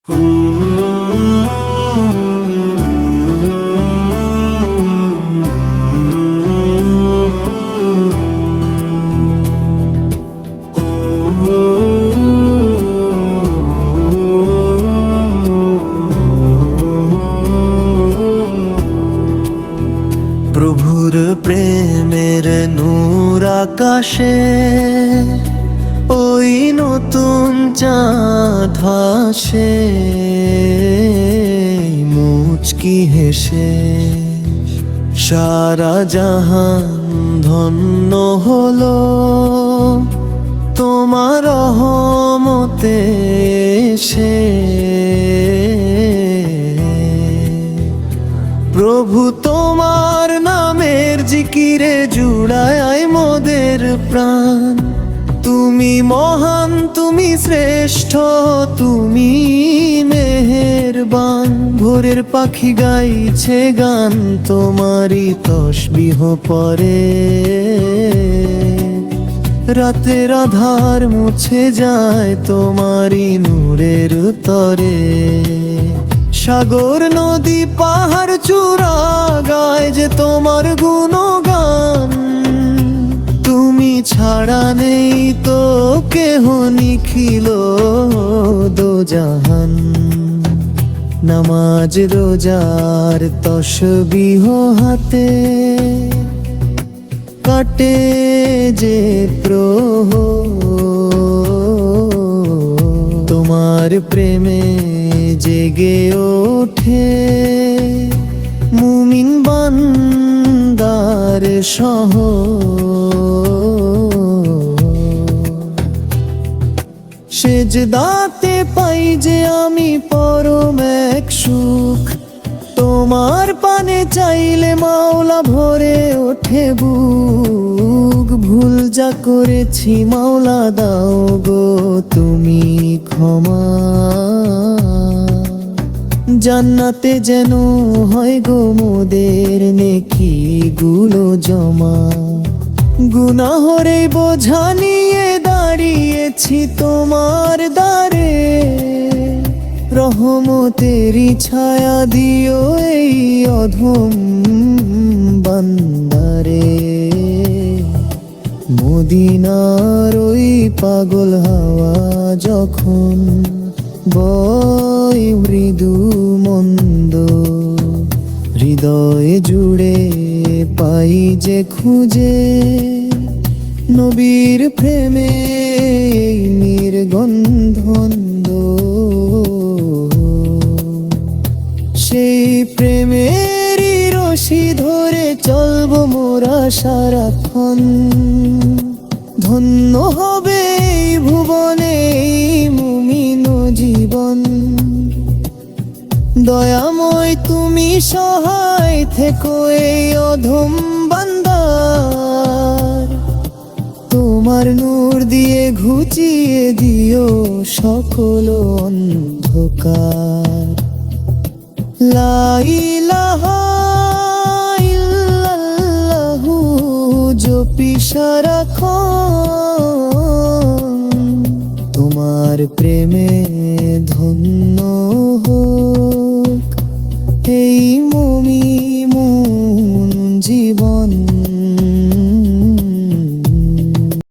প্রভুর প্রেমের নূর আকাশে ওই নতুন চাঁদ ভাসে, মুচকি হেসে সারা জাহান ধন্য হলো তোমার রহমতে এসে। প্রভু তোমার নামের জিকিরে জুড়ায় মোদের প্রাণ। তুমি মহান, তুমি শ্রেষ্ঠ, তুমি মেহেরবান। ভোরের পাখি গাইছে গান, তোমারই তসবিহ পরে। রাতের আধার মুছে যায় তোমারই নূরের তরে। সাগর নদী পাহাড় চূড়া গায় যে তোমার গুণগান। তুমি ছাড়া নেই তো কেহ নিখিল দোজাহান। নামাজ রোজার তসবিহ হাতে কাটে যে প্রহর। তোমার প্রেমে জেগে ওঠে মুমিন বান্দার শহর। সেজদাতে পাই যে আমি পরম এক সুখ, তোমার পানে চাইলে মাওলা ভরে ওঠে বুক। ভুল যা করেছি মাওলা দাও গো তুমি ক্ষমা। জান্নাতে যেন হয় গো মোদের নেকি গুলো জমা। গুনাহরে বোঝা নিয়ে দাঁড়িয়েছি তোমার দ্বারে। রহমতেরই ছায়া দিও এই অধম বান্দারে। মদিনার ওই পাগল হাওয়া যখন বয় মৃদু মন্দ, হৃদয়ে জুড়ে পাই যে খুঁজে নবীর প্রেমে নির্গন্ধন্দ। সেই প্রেমেরই রশি ধরে চলবো মোরা সারাক্ষণ। ধন্য হবে এই ভুবনে মুমিন জীবন। দয়াময় তুমি সহায় থেকো এই অধম বান্দার। তোমার নূর দিয়ে ঘুচিয়ে দিও সকল অন্ধকার। লা ইলাহা ইল্লাল্লাহু জপি সারাক্ষণ। তোমার প্রেমে ধন্য হোক এই মুমিন জীবন।